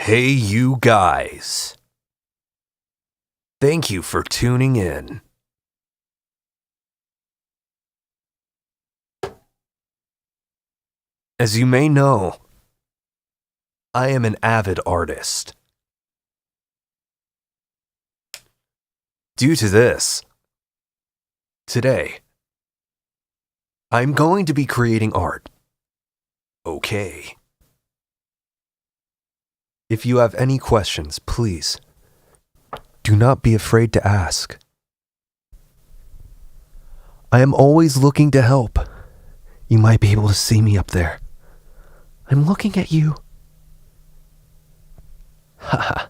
Hey, you guys. Thank you for tuning in. As you may know, I am an avid artist. Due to this, today, I'm going to be creating art. Okay. If you have any questions, please, do not be afraid to ask. I am always looking to help. You might be able to see me up there. I'm looking at you. Haha.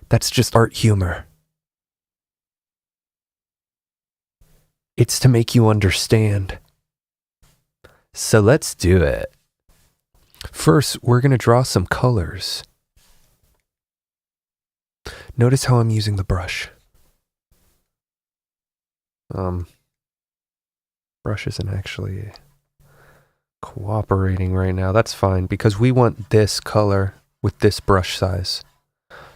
That's just art humor. It's to make you understand. So let's do it. First, we're going to draw some colors. Notice how I'm using the brush. Brush isn't actually cooperating right now. That's fine because we want this color with this brush size.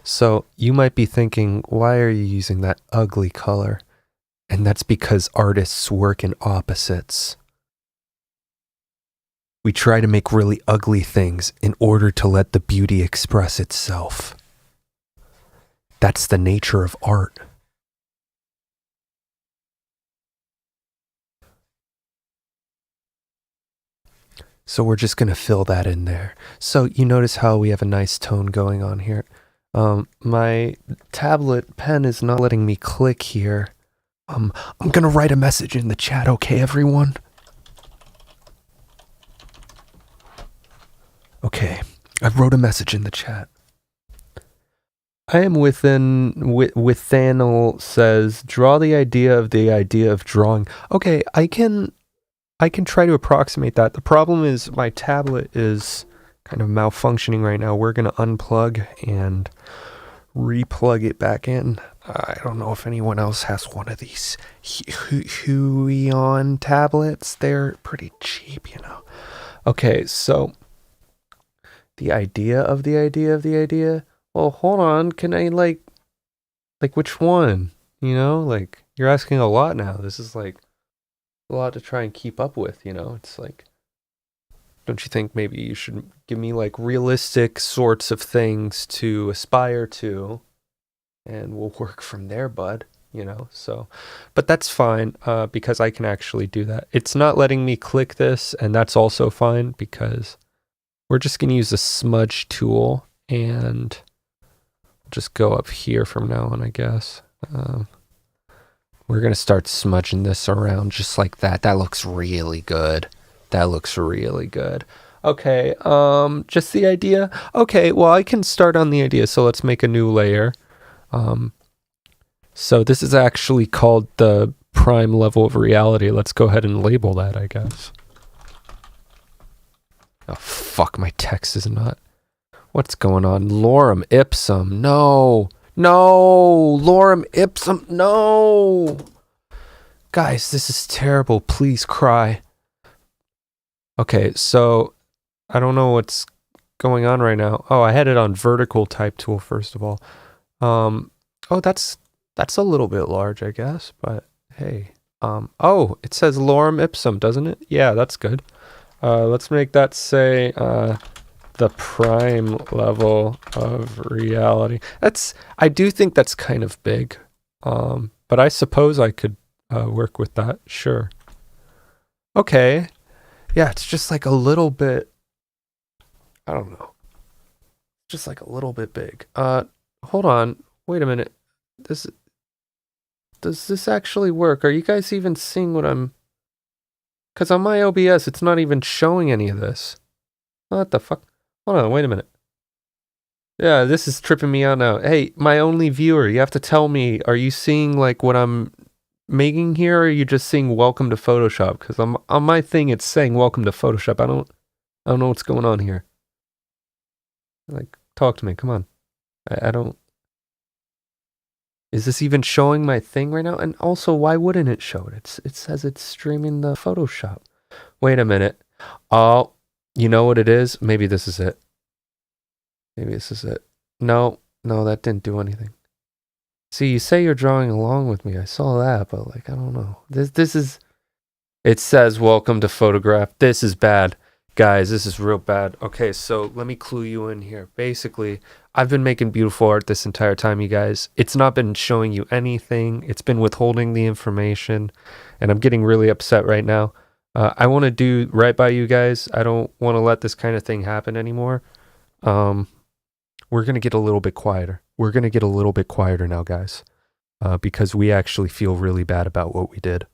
So you might be thinking, why are you using that ugly color? And that's because artists work in opposites. We try to make really ugly things in order to let the beauty express itself. That's the nature of art. So we're just going to fill that in there. So you notice how we have a nice tone going on here. My tablet pen is not letting me click here. I'm going to write a message in the chat, okay, everyone? Okay, I wrote a message in the chat. I am Withanel says, draw the idea of drawing. Okay, I can try to approximate that. The problem is my tablet is kind of malfunctioning right now. We're going to unplug and replug it back in. I don't know if anyone else has one of these Huion tablets. They're pretty cheap, you know. Okay, so the idea of the idea. Well, hold on. Can I like which one? You know, like you're asking a lot now. This is like a lot to try and keep up with, you know. It's like, don't you think maybe you should give me like realistic sorts of things to aspire to, and we'll work from there, bud, you know. So, but that's fine because I can actually do that. It's not letting me click this, and that's also fine because we're just going to use the smudge tool and just go up here from now on, I guess. We're going to start smudging this around just like that. That looks really good. That looks really good. Okay, just the idea. Okay, well, I can start on the idea. So let's make a new layer. So this is actually called the prime level of reality. Let's go ahead and label that, I guess. Oh, fuck, my text is not. What's going on? Lorem ipsum. No. No. Lorem ipsum. No. Guys, this is terrible. Please cry. Okay, so I don't know what's going on right now. Oh, I had it on vertical type tool, first of all. Oh, that's a little bit large, I guess, but hey. Oh, it says lorem ipsum, doesn't it? Yeah, that's good. Let's make that say the prime level of reality. I do think that's kind of big, but I suppose I could work with that. Sure. Okay. Yeah, it's just like a little bit. I don't know. Just like a little bit big. Hold on. Wait a minute. Does this actually work? Are you guys even seeing what I'm? Because on my OBS, it's not even showing any of this. What the fuck? Hold on, wait a minute. Yeah, this is tripping me out now. Hey, my only viewer, you have to tell me, are you seeing like what I'm making here, or are you just seeing welcome to Photoshop? Because on my thing, it's saying welcome to Photoshop. I don't know what's going on here. Like, talk to me, come on. I don't... Is this even showing my thing right now? And also, why wouldn't it show it? It says it's streaming the Photoshop. Wait a minute. Oh, you know what it is? Maybe this is it. Maybe this is it. No, no, that didn't do anything. See, you say you're drawing along with me. I saw that, but like, I don't know. This is. It says, "Welcome to photograph." This is bad, guys. This is real bad. Okay, so let me clue you in here. Basically, I've been making beautiful art this entire time, you guys. It's not been showing you anything. It's been withholding the information, and I'm getting really upset right now. I want to do right by you guys. I don't want to let this kind of thing happen anymore. Um, we're gonna get a little bit quieter. We're gonna get a little bit quieter now, guys, because we actually feel really bad about what we did.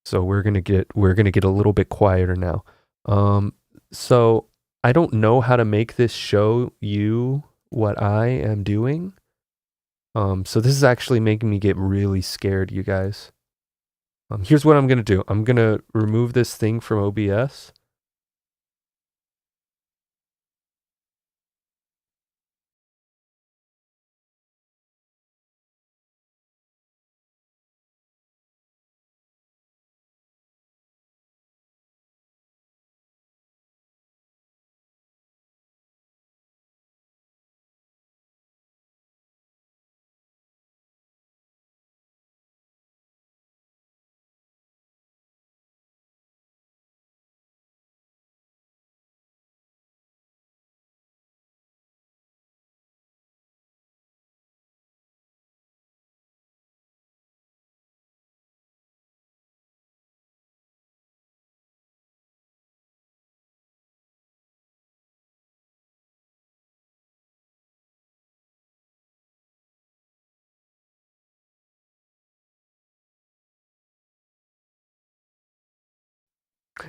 So we're gonna get a little bit quieter now. Um, so I don't know how to make this show you what I am doing. So this is actually making me get really scared, you guys. Here's what I'm gonna do. I'm gonna remove this thing from OBS.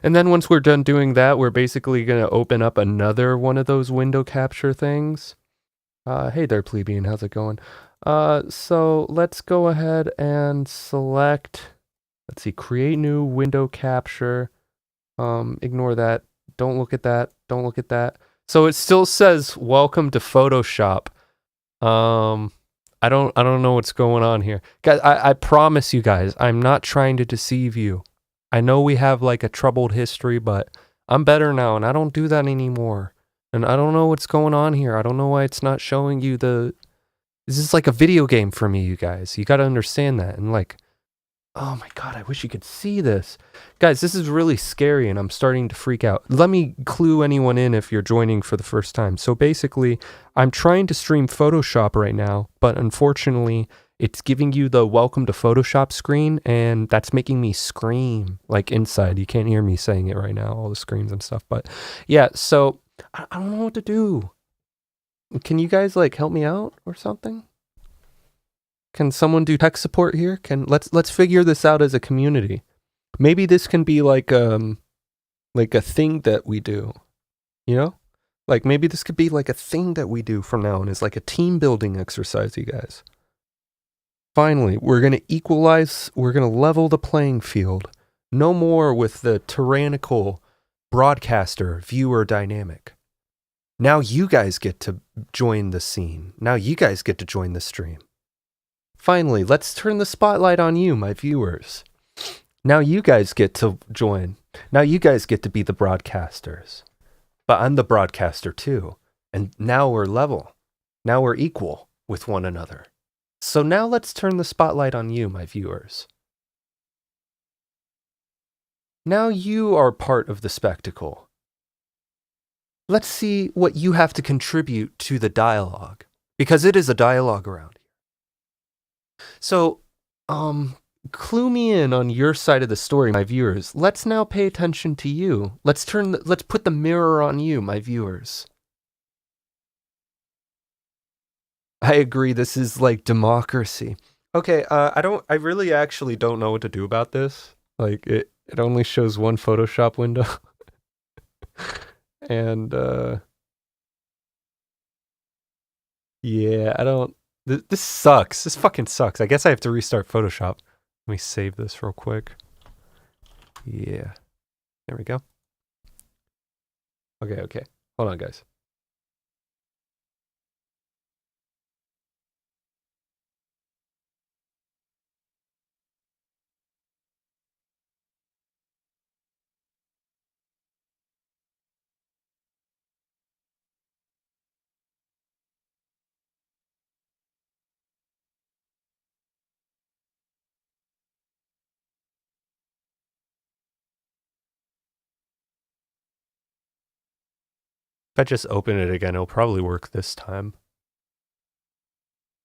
And then once we're done doing that, we're basically gonna open up another one of those window capture things. Hey there, plebeian. How's it going? So let's go ahead and select. Let's see, create new window capture. Ignore that. Don't look at that. Don't look at that. So it still says welcome to Photoshop. Um, I don't know what's going on here. Guys, I promise you guys, I'm not trying to deceive you. I know we have like a troubled history, but I'm better now and I don't do that anymore. And I don't know what's going on here. I don't know why it's not showing you the. This is like a video game for me, you guys. You got to understand that. And like, oh my God, I wish you could see this. Guys, this is really scary and I'm starting to freak out. Let me clue anyone in if you're joining for the first time. So basically, I'm trying to stream Photoshop right now, but unfortunately, it's giving you the welcome to Photoshop screen and that's making me scream like inside. You can't hear me saying it right now, all the screams and stuff. But yeah, so I don't know what to do. Can you guys like help me out or something? Can someone do tech support here? Let's figure this out as a community. Maybe this can be like a thing that we do, you know? Like maybe this could be like a thing that we do from now on. It's like a team building exercise, you guys. Finally, we're going to equalize, we're going to level the playing field. No more with the tyrannical broadcaster viewer dynamic. Now you guys get to join the scene. Now you guys get to join the stream. Finally, let's turn the spotlight on you, my viewers. Now you guys get to join. Now you guys get to be the broadcasters. But I'm the broadcaster too. And now we're level. Now we're equal with one another. So now let's turn the spotlight on you, my viewers. Now you are part of the spectacle. Let's see what you have to contribute to the dialogue. Because it is a dialogue around here. So, clue me in on your side of the story, my viewers. Let's now pay attention to you. Let's put the mirror on you, my viewers. I agree, this is like democracy. Okay, I really actually don't know what to do about this. Like, it only shows one Photoshop window. And, yeah, I don't, this sucks. This fucking sucks. I guess I have to restart Photoshop. Let me save this real quick. Yeah, there we go. Okay. Hold on, guys. If I just open it again, it'll probably work this time.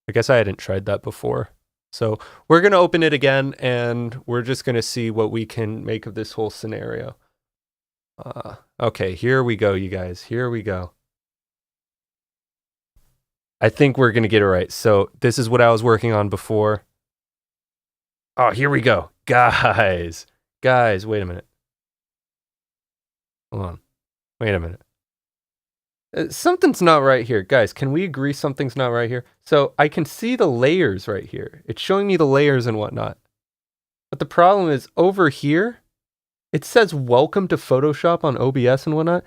I guess I hadn't tried that before. So we're going to open it again, and we're just going to see what we can make of this whole scenario. Okay, here we go, you guys. Here we go. I think we're going to get it right. So this is what I was working on before. Oh, here we go. Guys, wait a minute. Hold on. Wait a minute. Something's not right here. Guys, can we agree something's not right here? So I can see the layers right here. It's showing me the layers and whatnot. But the problem is over here, it says welcome to Photoshop on OBS and whatnot.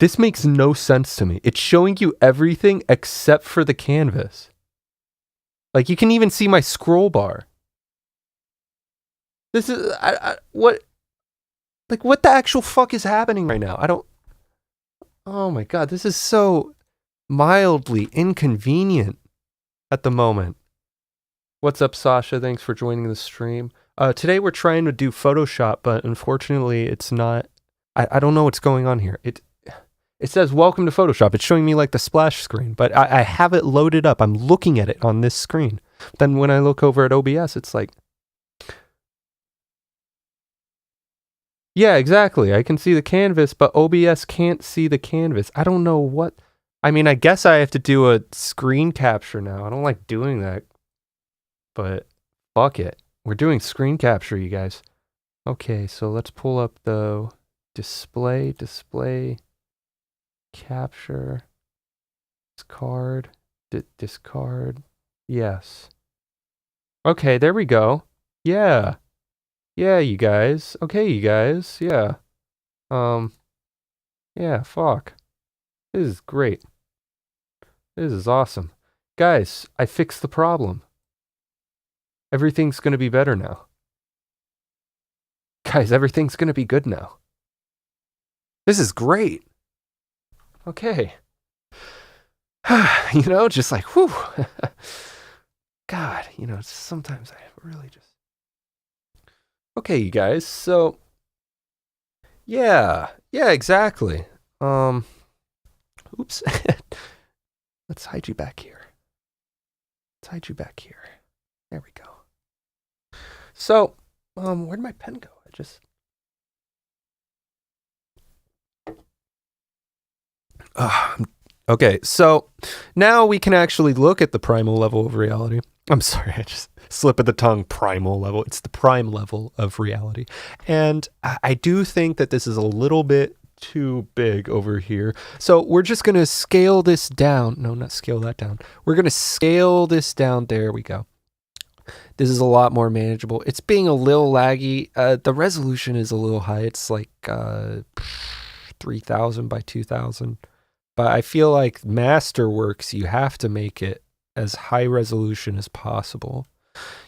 This makes no sense to me. It's showing you everything except for the canvas. Like you can even see my scroll bar. This is, what the actual fuck is happening right now? Oh my god, this is so mildly inconvenient at the moment. What's up, Sasha? Thanks for joining the stream. Today we're trying to do Photoshop, but unfortunately it's not. I don't know what's going on here. It says welcome to Photoshop. It's showing me like the splash screen, but I have it loaded up. I'm looking at it on this screen. Then when I look over at OBS, it's like, yeah, exactly. I can see the canvas, but OBS can't see the canvas. I don't know what. I mean, I guess I have to do a screen capture now. I don't like doing that, but fuck it. We're doing screen capture, you guys. Okay, so let's pull up the display, capture, discard, discard. Yes. Okay, there we go. Yeah. Yeah, you guys. Okay, you guys. Yeah. Yeah, fuck. This is great. This is awesome. Guys, I fixed the problem. Everything's gonna be better now. Guys, everything's gonna be good now. This is great. Okay. You know, just like, whew. God, you know, sometimes I really just... Okay, you guys, so... Yeah, exactly. Oops. Let's hide you back here. There we go. So, where'd my pen go? Okay, so now we can actually look at the primal level of reality. I'm sorry, I just slip of the tongue, primal level. It's the prime level of reality. And I do think that this is a little bit too big over here. So we're just going to scale this down. No, not scale that down. We're going to scale this down. There we go. This is a lot more manageable. It's being a little laggy. The resolution is a little high. It's like 3000 by 2000. But I feel like Masterworks, you have to make it as high resolution as possible.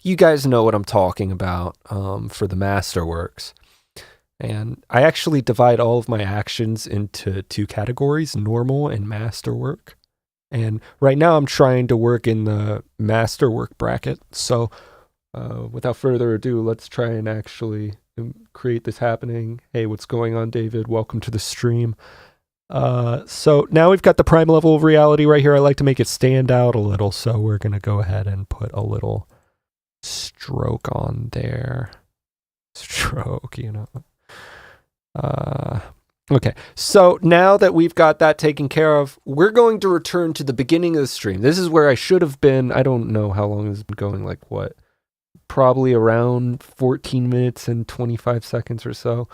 You guys know what I'm talking about for the Masterworks. And I actually divide all of my actions into two categories, normal and masterwork. And right now I'm trying to work in the masterwork bracket. So without further ado, let's try and actually create this happening. Hey, what's going on, David? Welcome to the stream. So now we've got the prime level of reality right here. I like to make it stand out a little. So we're going to go ahead and put a little stroke on there. Stroke, you know. Okay, so now that we've got that taken care of, we're going to return to the beginning of the stream. This is where I should have been. I don't know how long this has been going, like what? Probably around 14 minutes and 25 seconds or so.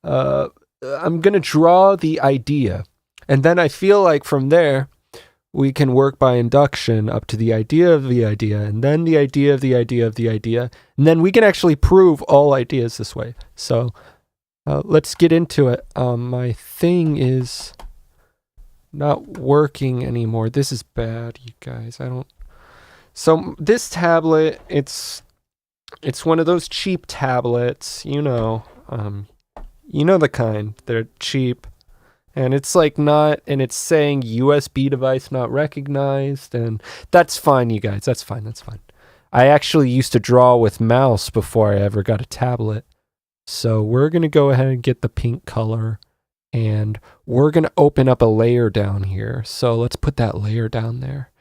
I'm going to draw the idea. And then I feel like from there, we can work by induction up to the idea of the idea, and then the idea of the idea of the idea. And then we can actually prove all ideas this way. So let's get into it. My thing is not working anymore. This is bad, you guys. So this tablet, it's one of those cheap tablets, you know the kind. They're cheap, and it's like not, and it's saying USB device not recognized, and that's fine, you guys. That's fine. I actually used to draw with mouse before I ever got a tablet. So we're going to go ahead and get the pink color, And we're going to open up a layer down here. So let's put that layer down there.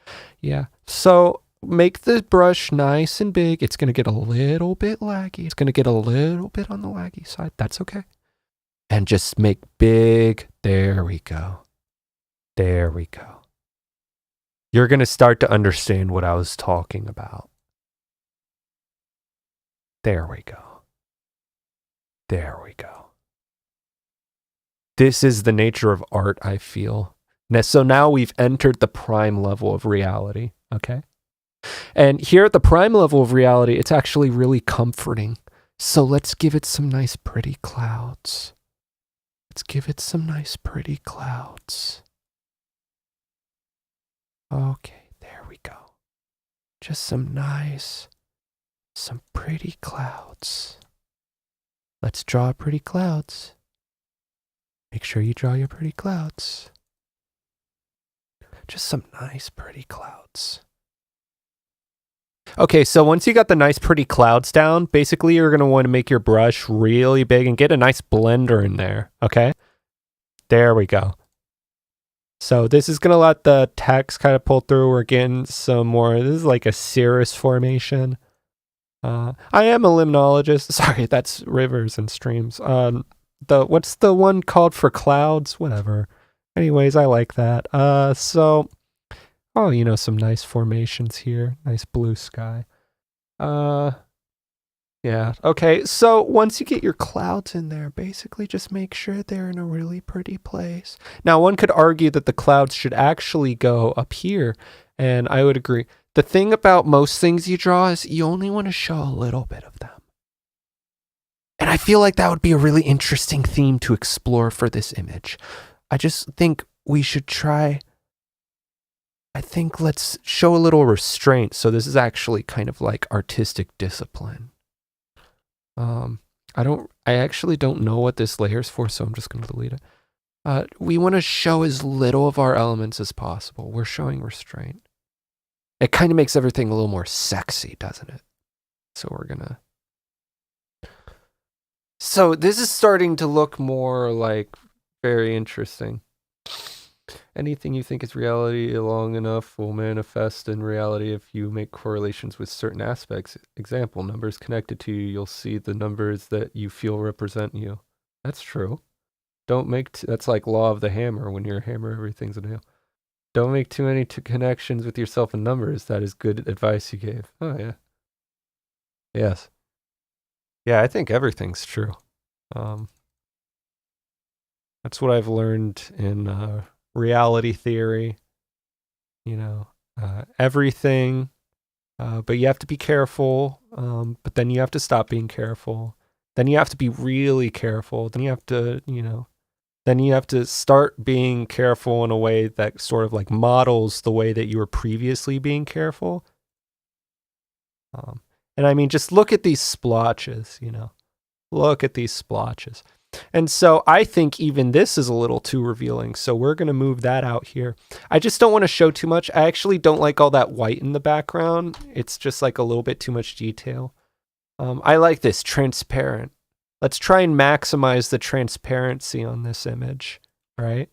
Yeah. So make the brush nice and big. It's going to get a little bit laggy. It's going to get a little bit on the laggy side. That's okay. And just make big. There we go. There we go. You're going to start to understand what I was talking about. There we go. There we go. This is the nature of art, I feel. So now we've entered the prime level of reality, okay? And here at the prime level of reality, it's actually really comforting. So let's give it some nice pretty clouds. Let's give it some nice pretty clouds. Okay, there we go. Just some pretty clouds. Let's draw pretty clouds. Make sure you draw your pretty clouds. Just some nice pretty clouds. Okay, so once you got the nice pretty clouds down, basically you're going to want to make your brush really big and get a nice blender in there, okay? There we go. So this is going to let the text kind of pull through. We're getting some more, this is like a cirrus formation. I am a limnologist. Sorry, that's rivers and streams. What's the one called for clouds? Whatever. Anyways, I like that. So, some nice formations here. Nice blue sky. Yeah. Okay, so once you get your clouds in there, basically just make sure they're in a really pretty place. Now, one could argue that the clouds should actually go up here, and I would agree. The thing about most things you draw is you only want to show a little bit of them. And I feel like that would be a really interesting theme to explore for this image. I just think we should try, let's show a little restraint. So this is actually kind of like artistic discipline. I actually don't know what this layer is for, so I'm just going to delete it. We want to show as little of our elements as possible. We're showing restraint. It kind of makes everything a little more sexy, doesn't it? So we're gonna... So this is starting to look more like very interesting. Anything you think is reality long enough will manifest in reality if you make correlations with certain aspects. Example, numbers connected to you, you'll see the numbers that you feel represent you. That's true. Don't make... that's like law of the hammer. When you're a hammer, everything's a nail. Don't make too many connections with yourself and numbers. That is good advice you gave. Oh, yeah. Yes. Yeah, I think everything's true. That's what I've learned in reality theory. Everything. But you have to be careful. But then you have to stop being careful. Then you have to be really careful. Then you have to, then you have to start being careful in a way that sort of like models the way that you were previously being careful. And I mean, just look at these splotches, look at these splotches. And so I think even this is a little too revealing. So we're going to move that out here. I just don't want to show too much. I actually don't like all that white in the background. It's just like a little bit too much detail. I like this transparent. Let's try and maximize the transparency on this image, right?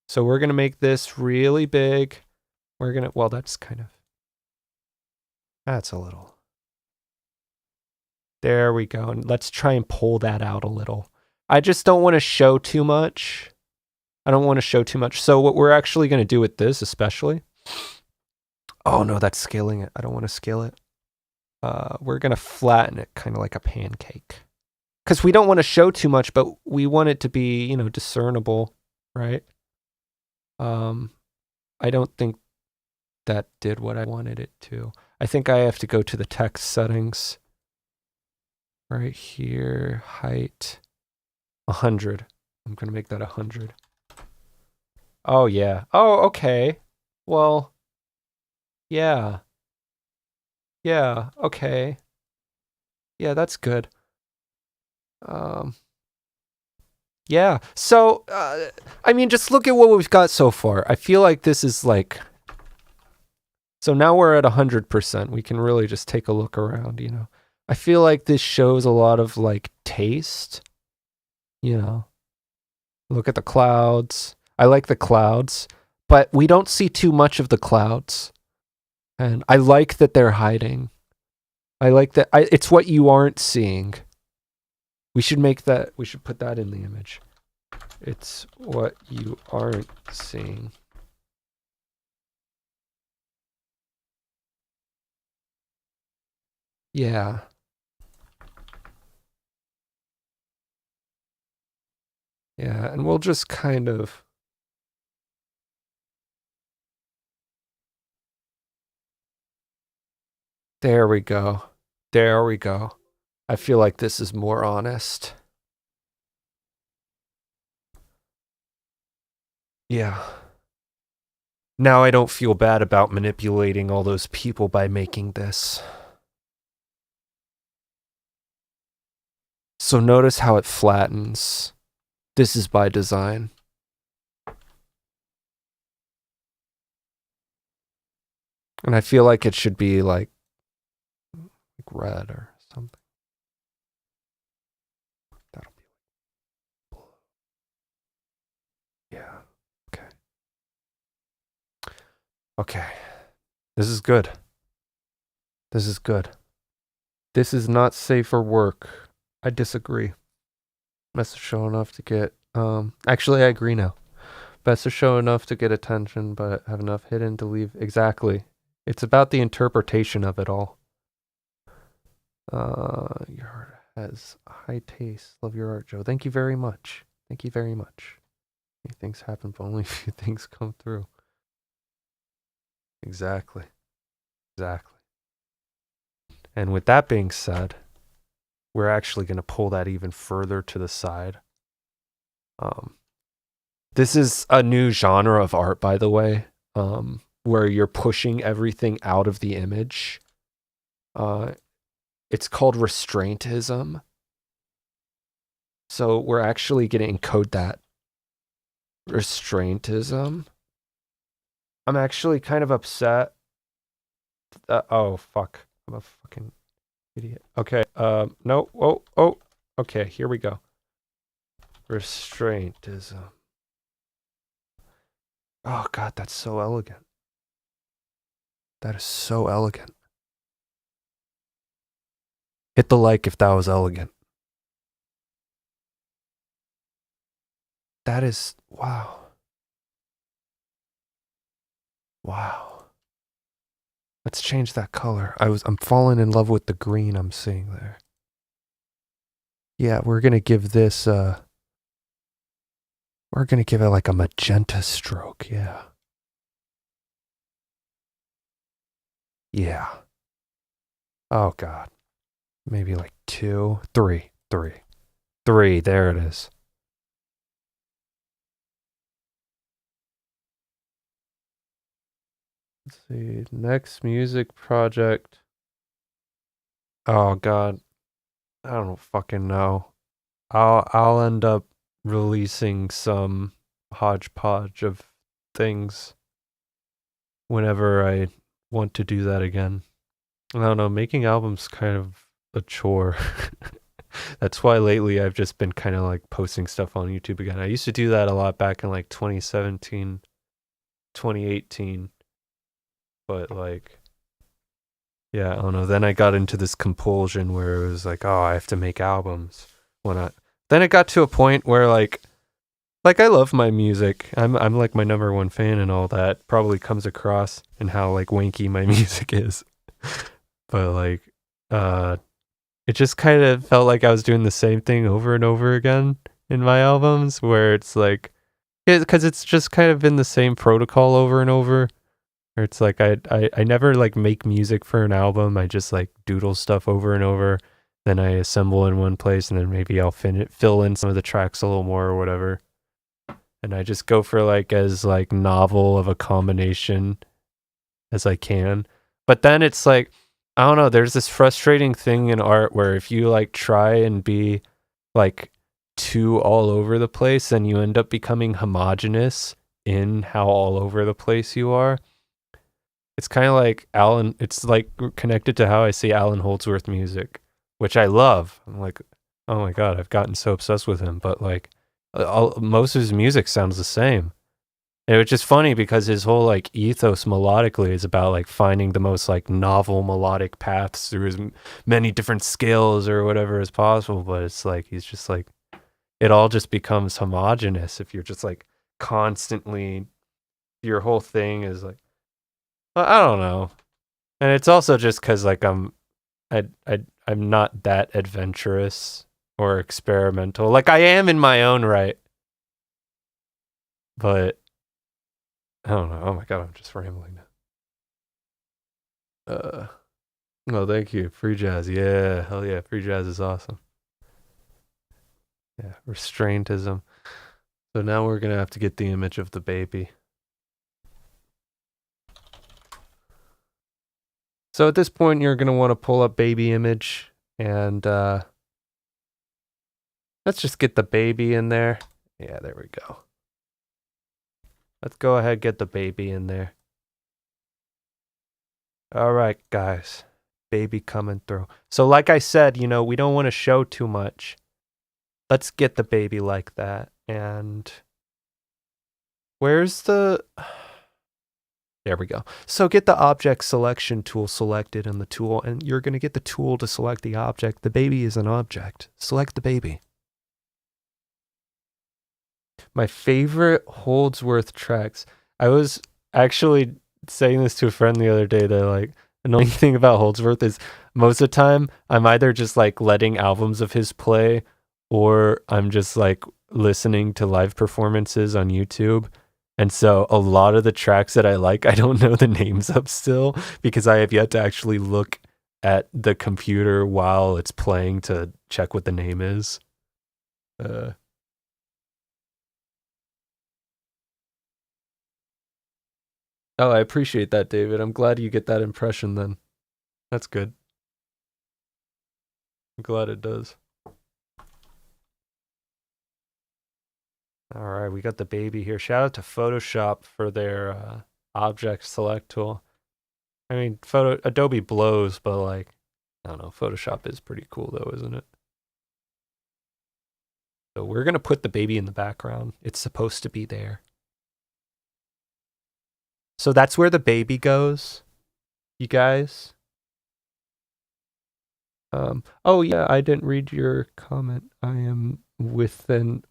So we're going to make this really big. We're going to, well, that's a little. There we go. And let's try and pull that out a little. I just don't want to show too much. I don't want to show too much. So what we're actually going to do with this especially. Oh no, that's scaling it. I don't want to scale it. We're going to flatten it kind of like a pancake. Because we don't want to show too much, but we want it to be, discernible, right? I don't think that did what I wanted it to. I think I have to go to the text settings. Right here, height, 100. I'm going to make that 100. Oh, yeah. Oh, okay. Well, yeah. Yeah, okay. Yeah, that's good. Yeah, so, I mean, just look at what we've got so far. I feel like this is like... So now we're at 100%. We can really just take a look around, I feel like this shows a lot of, like, taste, Look at the clouds. I like the clouds, but we don't see too much of the clouds. And I like that they're hiding. I like that. It's what you aren't seeing. We should put that in the image. It's what you aren't seeing. Yeah. Yeah, and we'll just kind of... There we go. There we go. I feel like this is more honest. Yeah. Now I don't feel bad about manipulating all those people by making this. So notice how it flattens. This is by design. And I feel like it should be like red or something. That'll be blue. Yeah. Okay. Okay. This is good. This is good. This is not safe for work. I disagree. Best of show enough to get actually I agree now. Best of show enough to get attention, but have enough hidden to leave. Exactly. It's about the interpretation of it all. Your heart has high taste. Love your art, Joe. Thank you very much. Thank you very much. Many things happen, but only a few things come through. Exactly. Exactly. And with that being said, we're actually going to pull that even further to the side. This is a new genre of art, by the way, where you're pushing everything out of the image. It's called restraintism. So we're actually going to encode that. Restraintism. I'm actually kind of upset. Oh, fuck. I'm a fucking idiot. Okay, no, oh, okay, here we go. Restraintism. Oh, God, that's so elegant. That is so elegant. Hit the like if that was elegant. That is, wow. Wow. Let's change that color. I'm falling in love with the green I'm seeing there. Yeah, we're going to give this, we're going to give it like a magenta stroke, yeah. Yeah. Oh, God. Maybe like 2, 3, 3. 3, there it is. Let's see, next music project. Oh, God. I don't fucking know. I'll end up releasing some hodgepodge of things whenever I want to do that again. I don't know, making albums kind of a chore. That's why lately I've just been kind of like posting stuff on YouTube again. I used to do that a lot back in like 2017, 2018. But like, yeah, I don't know. Then I got into this compulsion where it was like, oh, I have to make albums. Then it got to a point where like I love my music. I'm like my number one fan and all that. Probably comes across in how like wanky my music is. But like it just kind of felt like I was doing the same thing over and over again in my albums, where it's like, because it's just kind of been the same protocol over and over. Where it's like I never like make music for an album. I just like doodle stuff over and over. Then I assemble in one place, and then maybe I'll fill in some of the tracks a little more or whatever. And I just go for like as like novel of a combination as I can. But then it's like, I don't know, there's this frustrating thing in art where if you like try and be like too all over the place, then you end up becoming homogenous in how all over the place you are. It's kind of like it's like connected to how I see Alan Holdsworth music, which I love. I'm like, oh my God, I've gotten so obsessed with him. But like, Most of his music sounds the same. And it's just funny because his whole like ethos melodically is about like finding the most like novel melodic paths through as many different scales or whatever as possible. But it's like he's just like it all just becomes homogenous if you're just like constantly your whole thing is like I don't know. And it's also just because like I'm not that adventurous or experimental. Like I am in my own right, but I don't know. Oh my god, I'm just rambling now. Oh, thank you. Free jazz. Yeah, hell yeah. Free jazz is awesome. Yeah, restraintism. So now we're gonna have to get the image of the baby. So at this point, you're gonna want to pull up baby image and let's just get the baby in there. Yeah, there we go. Let's go ahead get the baby in there. All right, guys. Baby coming through. So like I said, you know, we don't want to show too much. Let's get the baby like that. And where's the... There we go. So get the object selection tool selected in the tool, and you're going to get the tool to select the object. The baby is an object. Select the baby. My favorite Holdsworth tracks. I was actually saying this to a friend the other day that like the annoying thing about Holdsworth is most of the time I'm either just like letting albums of his play or I'm just like listening to live performances on YouTube. And so a lot of the tracks that I like, I don't know the names of still because I have yet to actually look at the computer while it's playing to check what the name is. Oh, I appreciate that, David. I'm glad you get that impression then. That's good. I'm glad it does. All right, we got the baby here. Shout out to Photoshop for their object select tool. I mean, Adobe blows, but like, I don't know, Photoshop is pretty cool though, isn't it? So we're going to put the baby in the background. It's supposed to be there. So that's where the baby goes, you guys. Oh yeah, I didn't read your comment. I am within.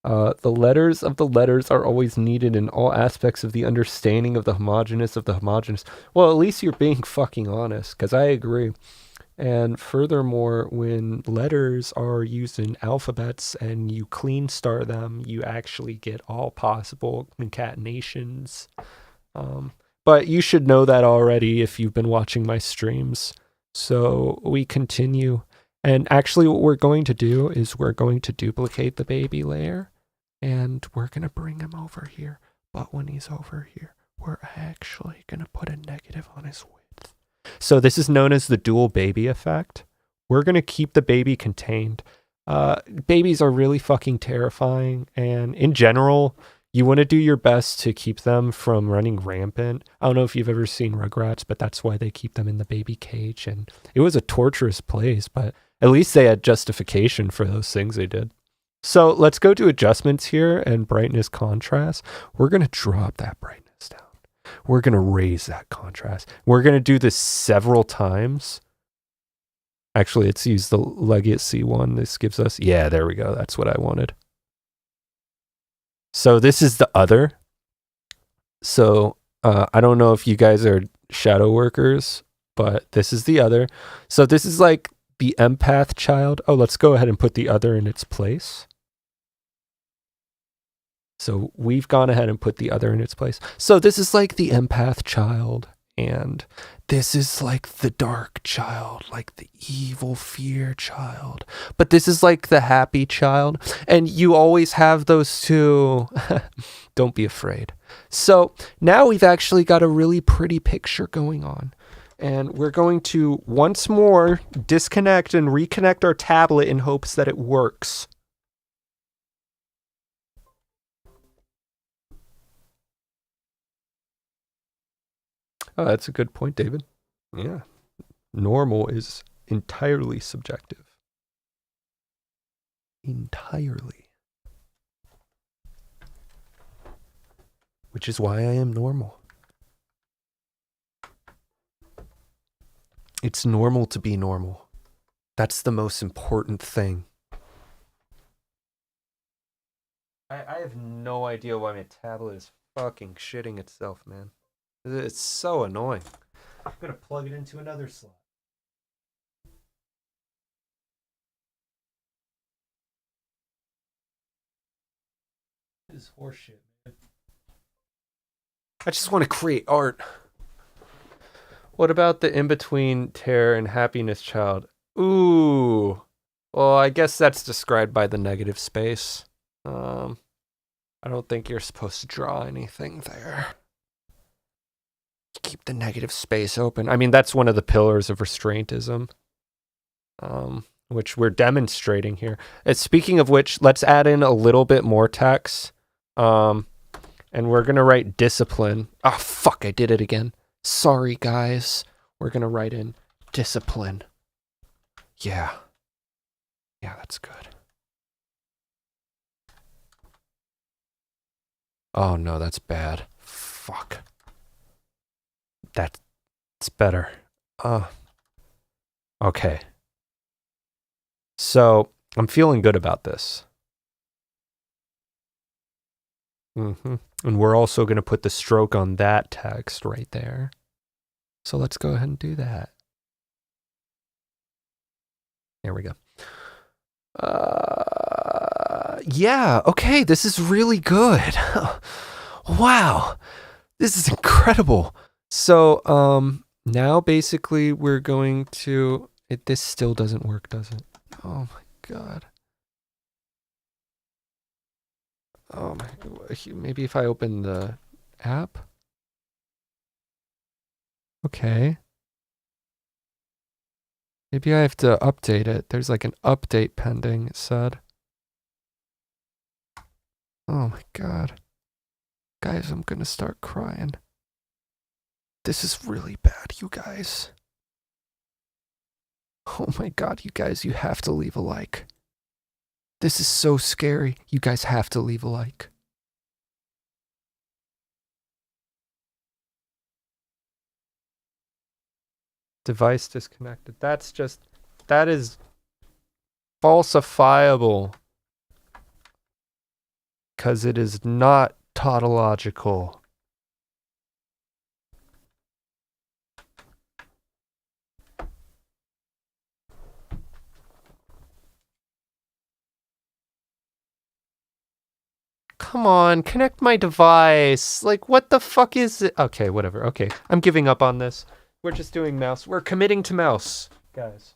The letters of the letters are always needed in all aspects of the understanding of the homogeneous of the homogeneous. Well, at least you're being fucking honest, because I agree. And furthermore, when letters are used in alphabets and you clean star them, you actually get all possible concatenations. But you should know that already if you've been watching my streams. So we continue. And actually what we're going to do is we're going to duplicate the baby layer and we're going to bring him over here. But when he's over here, we're actually going to put a negative on his width. So this is known as the dual baby effect. We're going to keep the baby contained. Babies are really fucking terrifying. And in general, you want to do your best to keep them from running rampant. I don't know if you've ever seen Rugrats, but that's why they keep them in the baby cage. And it was a torturous place, but at least they had justification for those things they did. So let's go to adjustments here and brightness contrast. We're going to drop that brightness down. We're going to raise that contrast. We're going to do this several times. Actually, let's use the legacy one. This gives us, yeah, there we go. That's what I wanted. So this is the other. So I don't know if you guys are shadow workers, but this is the other. So this is like the empath child. Oh, let's go ahead and put the other in its place. So we've gone ahead and put the other in its place. So this is like the empath child. And this is like the dark child, like the evil fear child. But this is like the happy child. And you always have those two. Don't be afraid. So now we've actually got a really pretty picture going on. And we're going to once more disconnect and reconnect our tablet in hopes that it works. Oh, that's a good point, David. Yeah. Normal is entirely subjective. Entirely. which is why I am normal. It's normal to be normal. That's the most important thing. I have no idea why my tablet is fucking shitting itself, man. It's so annoying. I'm gonna plug it into another slot. This is horseshit, man. I just want to create art. What about the in-between terror and happiness child? Ooh. Well, I guess that's described by the negative space. I don't think you're supposed to draw anything there. Keep the negative space open. I mean, that's one of the pillars of restraintism, which we're demonstrating here. Speaking of which, let's add in a little bit more text. And we're going to write discipline. Oh, fuck, I did it again. Sorry, guys. We're going to write in discipline. Yeah. Yeah, that's good. Oh, no, that's bad. Fuck. That's better. Okay. So, I'm feeling good about this. And we're also going to put the stroke on that text right there. So let's go ahead and do that. There we go. Yeah, okay, this is really good. Wow. This is incredible. So, now basically we're going to... This still doesn't work, does it? Oh my god. Oh my... Maybe if I open the app? Okay. Maybe I have to update it. There's like an update pending, it said. Oh my god. Guys, I'm gonna start crying. This is really bad, you guys. Oh my god, you guys, you have to leave a like. This is so scary. You guys have to leave a like. Device disconnected. That is falsifiable. Because it is not tautological. Come on, connect my device. Like, what the fuck is it? Okay, whatever. Okay, I'm giving up on this. We're just doing mouse. We're committing to mouse, guys.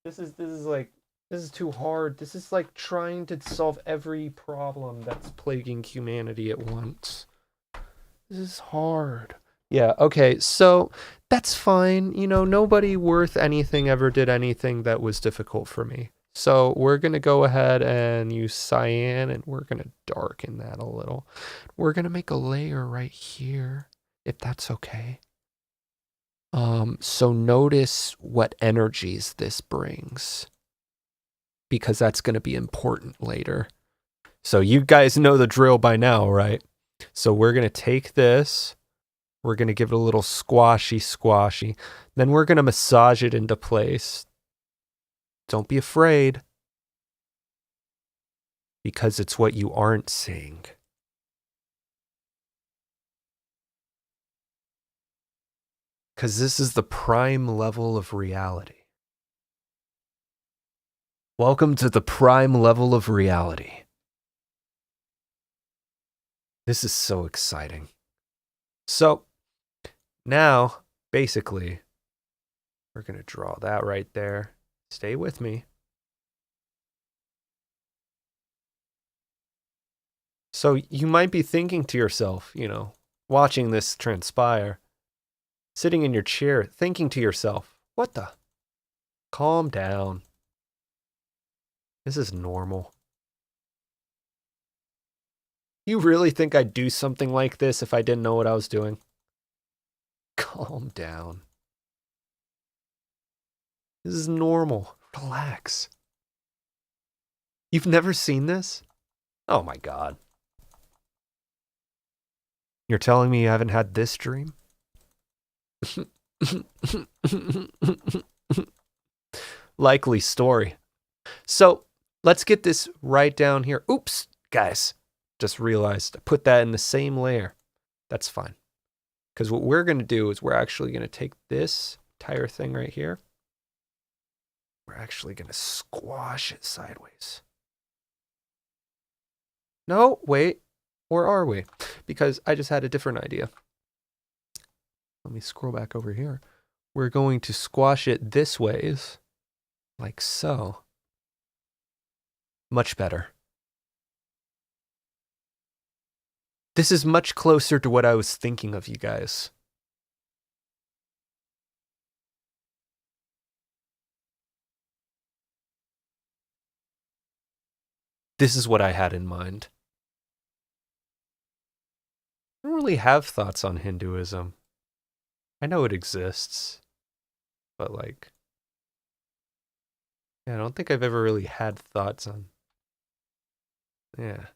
This is too hard. This is like trying to solve every problem that's plaguing humanity at once. This is hard. Yeah, okay, so that's fine. You know, nobody worth anything ever did anything that was difficult for me. So we're going to go ahead and use cyan, and we're going to darken that a little. We're going to make a layer right here, if that's okay. So notice what energies this brings, because that's going to be important later. So you guys know the drill by now, right? So we're going to take this. We're going to give it a little squashy. Then we're going to massage it into place. Don't be afraid, because it's what you aren't seeing. Because this is the prime level of reality. Welcome to the prime level of reality. This is so exciting. So, now, basically, we're going to draw that right there. Stay with me. So you might be thinking to yourself, you know, watching this transpire, sitting in your chair, thinking to yourself, what the? Calm down. This is normal. You really think I'd do something like this if I didn't know what I was doing? Calm down. This is normal. Relax. You've never seen this? Oh my god. You're telling me you haven't had this dream? Likely story. So let's get this right down here. Oops, guys. Just realized I put that in the same layer. That's fine. Because what we're going to do is we're actually going to take this entire thing right here. We're actually going to squash it sideways. No, wait. Or are we? Because I just had a different idea. Let me scroll back over here. We're going to squash it this ways. Like so. Much better. This is much closer to what I was thinking of, you guys. This is what I had in mind. I don't really have thoughts on Hinduism. I know it exists, but like, yeah, I don't think I've ever really had thoughts on. Yeah.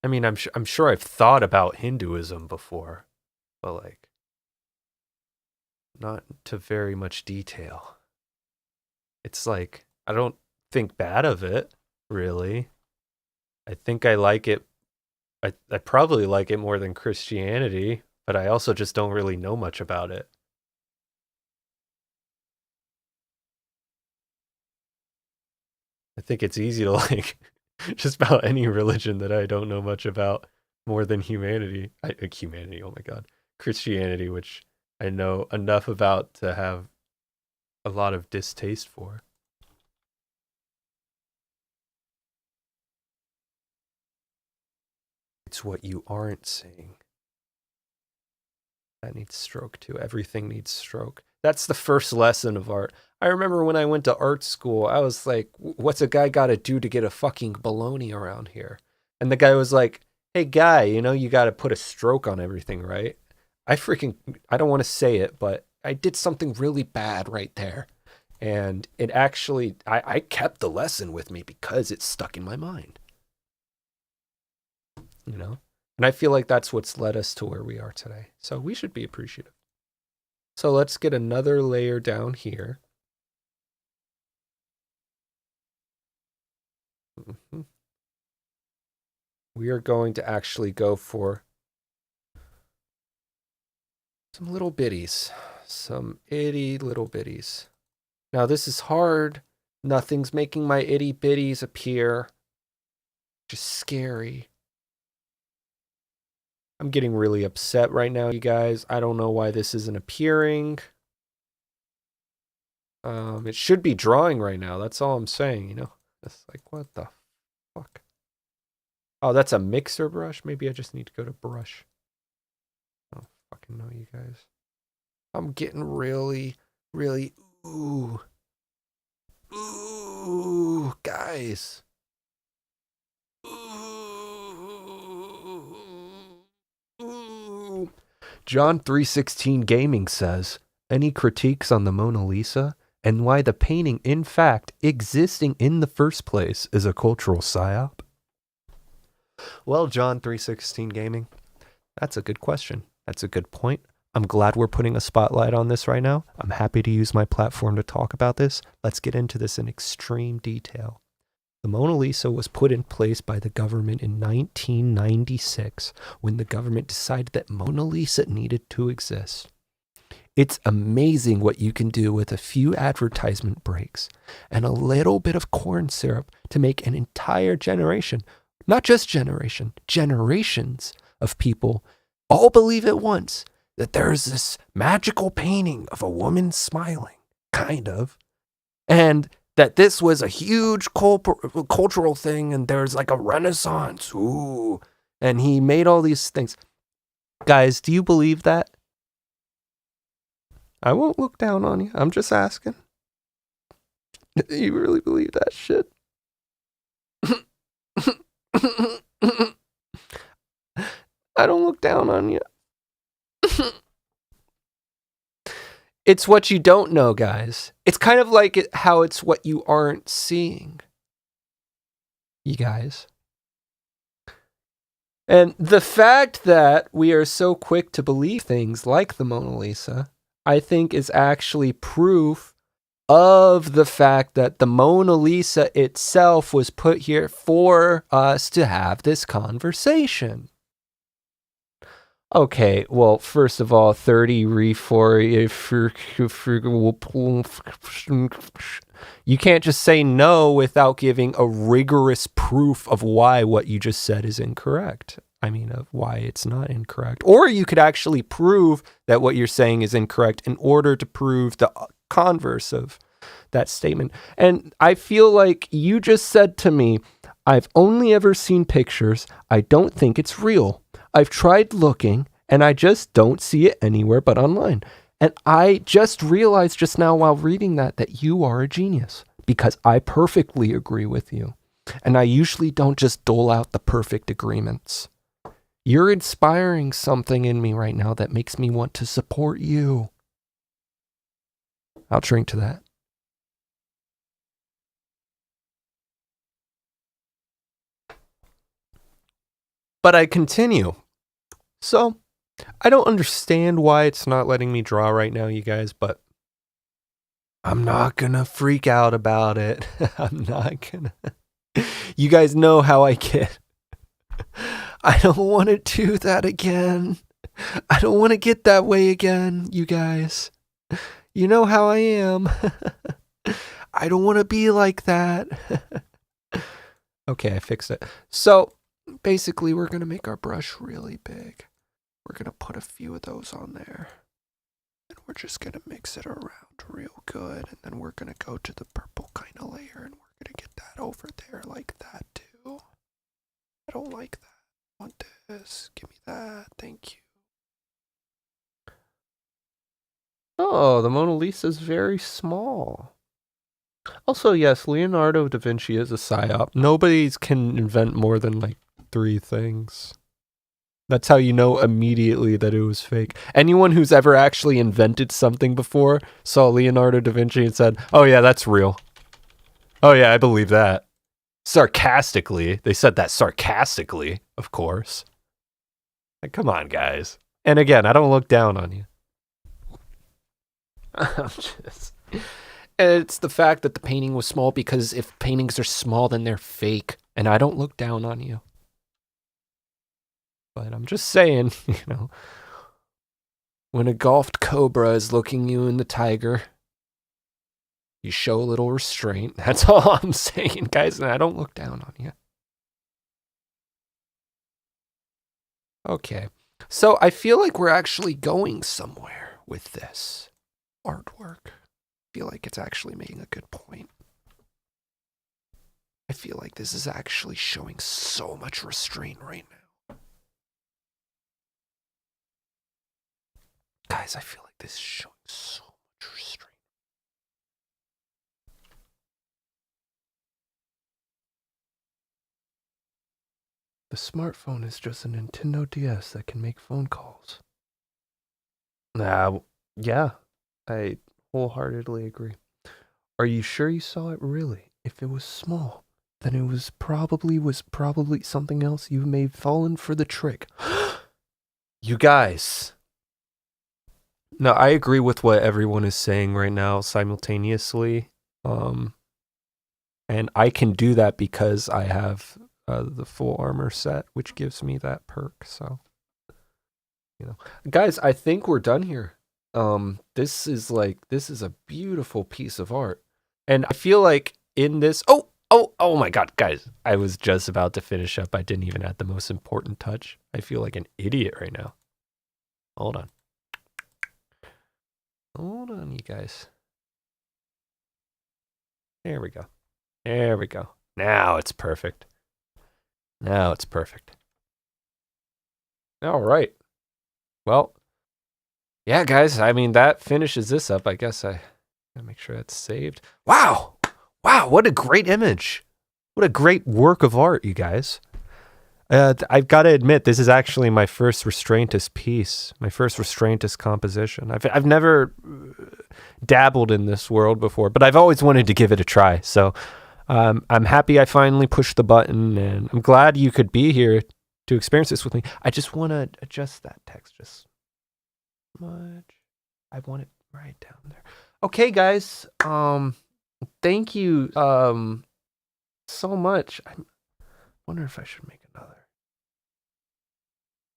I mean, I'm sure I've thought about Hinduism before, but like, not to very much detail. It's like, I don't think bad of it, really. I think I like it. I probably like it more than Christianity, but I also just don't really know much about it. I think it's easy to like just about any religion that I don't know much about more than humanity. Humanity, oh my God. Christianity, which I know enough about to have a lot of distaste for. It's what you aren't seeing. That needs stroke too. Everything needs stroke. That's the first lesson of art. I remember when I went to art school, I was like, what's a guy got to do to get a fucking baloney around here? And the guy was like, hey, guy, you know, you got to put a stroke on everything, right? I don't want to say it, but I did something really bad right there. And it actually, I kept the lesson with me because it stuck in my mind. You know? And I feel like that's what's led us to where we are today. So we should be appreciative. So let's get another layer down here. Mm-hmm. We are going to actually go for some little bitties. Some itty little bitties. Now this is hard. Nothing's making my itty bitties appear. Just scary. I'm getting really upset right now, you guys. I don't know why this isn't appearing. It should be drawing right now. That's all I'm saying, you know? It's like, what the fuck? Oh, that's a mixer brush? Maybe I just need to go to brush. I don't fucking know, you guys. I'm getting really, really, ooh. Ooh, guys. Ooh. John 3:16 Gaming says, any critiques on the Mona Lisa and why the painting, in fact, existing in the first place is a cultural psyop? Well, John 3:16 Gaming, that's a good question. That's a good point. I'm glad we're putting a spotlight on this right now. I'm happy to use my platform to talk about this. Let's get into this in extreme detail. The Mona Lisa was put in place by the government in 1996 when the government decided that Mona Lisa needed to exist. It's amazing what you can do with a few advertisement breaks and a little bit of corn syrup to make an entire generation, not just generation, generations of people all believe at once that there's this magical painting of a woman smiling, kind of, and that this was a huge cultural thing and there's like a renaissance. Ooh. And he made all these things. Guys, do you believe that? I won't look down on you. I'm just asking. Do you really believe that shit? I don't look down on you. It's what you don't know, guys. It's kind of like how it's what you aren't seeing. You guys. And the fact that we are so quick to believe things like the Mona Lisa, I think is actually proof of the fact that the Mona Lisa itself was put here for us to have this conversation. Okay, well, first of all, 30 you can't just say no without giving a rigorous proof of why what you just said is incorrect. I mean, of why it's not incorrect. Or you could actually prove that what you're saying is incorrect in order to prove the converse of that statement. And I feel like you just said to me, I've only ever seen pictures. I don't think it's real. I've tried looking, and I just don't see it anywhere but online. And I just realized just now while reading that you are a genius, because I perfectly agree with you. And I usually don't just dole out the perfect agreements. You're inspiring something in me right now that makes me want to support you. I'll drink to that. But I continue. So, I don't understand why it's not letting me draw right now, you guys, but I'm not gonna freak out about it. I'm not gonna. You guys know how I get. I don't want to do that again. I don't want to get that way again, you guys. You know how I am. I don't want to be like that. Okay, I fixed it. So, basically, we're going to make our brush really big. We're going to put a few of those on there. And we're just going to mix it around real good. And then we're going to go to the purple kind of layer. And we're going to get that over there like that, too. I don't like that. I want this. Give me that. Thank you. Oh, the Mona Lisa is very small. Also, yes, Leonardo da Vinci is a psyop. Nobody can invent more than like 3 things. That's how you know immediately that it was fake. Anyone who's ever actually invented something before saw Leonardo da Vinci and said, oh yeah, that's real. Oh yeah, I believe that. Sarcastically. They said that sarcastically, of course. Like, come on, guys. And again, I don't look down on you. It's the fact that the painting was small, because if paintings are small, then they're fake. And I don't look down on you. But I'm just saying, you know, when a golfed cobra is looking you in the tiger, you show a little restraint. That's all I'm saying, guys, and I don't look down on you. Okay, so I feel like we're actually going somewhere with this artwork. I feel like it's actually making a good point. I feel like this is actually showing so much restraint right now. Guys, I feel like this is showing so much restraint. The smartphone is just a Nintendo DS that can make phone calls. Yeah, I wholeheartedly agree. Are you sure you saw it really? If it was small, then it was probably something else. You may have fallen for the trick. You guys. No, I agree with what everyone is saying right now simultaneously. And I can do that because I have the full armor set, which gives me that perk. So, you know, guys, I think we're done here. This is a beautiful piece of art. And I feel like in this, oh my God, guys, I was just about to finish up. I didn't even add the most important touch. I feel like an idiot right now. Hold on, you guys. There we go. Now it's perfect. All right. Well, yeah, guys, I mean, that finishes this up. I guess I gotta make sure that's saved. Wow, what a great image. What a great work of art, you guys. I've got to admit, this is actually my first Restraintist piece, my first Restraintist composition. I've never dabbled in this world before, but I've always wanted to give it a try. So I'm happy I finally pushed the button, and I'm glad you could be here to experience this with me. I just want to adjust that text just much. I want it right down there. Okay, guys. Thank you so much. I wonder if I should make another.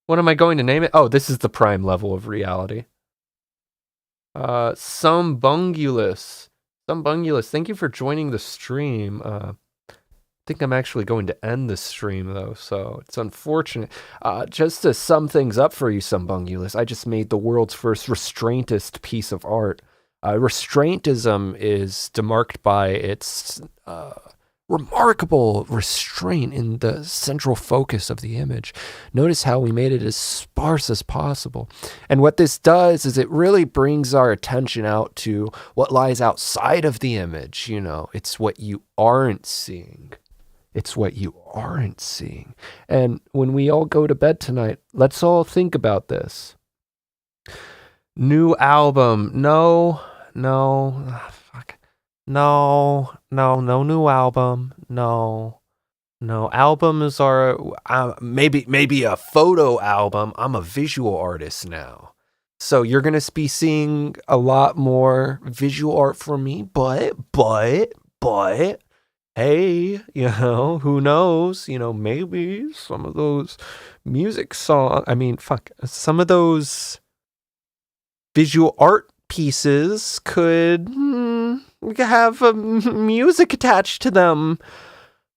What am I going to name it? Oh, this is the prime level of reality. Sumbungulus. Thank you for joining the stream. I think I'm actually going to end the stream though, so it's unfortunate. Just to sum things up for you, Sumbungulus, I just made the world's first restraintist piece of art. Restraintism is demarked by its remarkable restraint in the central focus of the image. Notice how we made it as sparse as possible. And what this does is it really brings our attention out to what lies outside of the image. You know, it's what you aren't seeing. It's what you aren't seeing. And when we all go to bed tonight, let's all think about this. New album. No new album. No. Albums are maybe a photo album. I'm a visual artist now. So you're going to be seeing a lot more visual art from me, but hey, you know, who knows? You know, maybe some of those some of those visual art pieces could have music attached to them.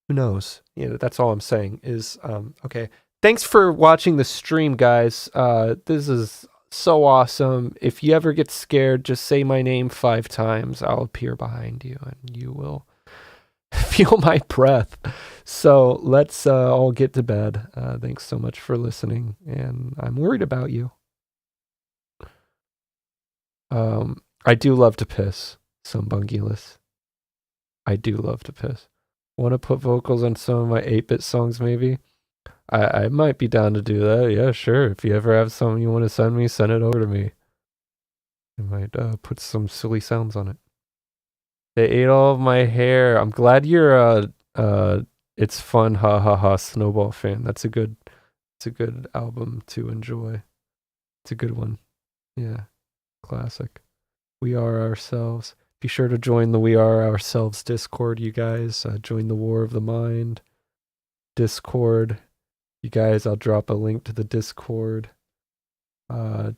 Who knows? You know, that's all I'm saying is, okay. Thanks for watching the stream, guys. This is so awesome. If you ever get scared, just say my name 5 times. I'll appear behind you and you will feel my breath. So let's all get to bed. Thanks so much for listening, and I'm worried about you. I do love to piss, Sumbungulus. I do love to piss. Want to put vocals on some of my 8-bit songs, maybe? I might be down to do that. Yeah, sure. If you ever have something you want to send me, send it over to me. I might put some silly sounds on it. They ate all of my hair. I'm glad you're It's Fun, ha ha ha, Snowball fan. It's a good album to enjoy. It's a good one. Yeah, classic. We Are Ourselves. Be sure to join the We Are Ourselves Discord, you guys. Join the War of the Mind Discord. You guys, I'll drop a link to the Discord.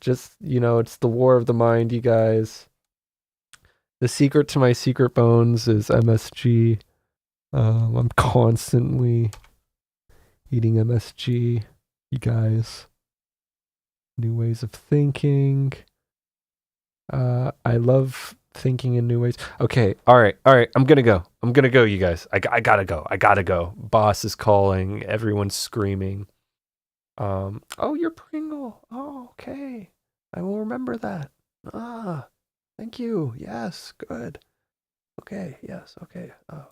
Just, you know, it's the War of the Mind, you guys. The secret to my secret bones is MSG. I'm constantly eating MSG, you guys. New ways of thinking. I love thinking in new ways. Okay, all right. I'm gonna go, you guys. I gotta go. Boss is calling. Everyone's screaming. Oh, you're Pringle. Oh, okay. I will remember that. Thank you. Yes, good. Okay, yes, okay. Oh,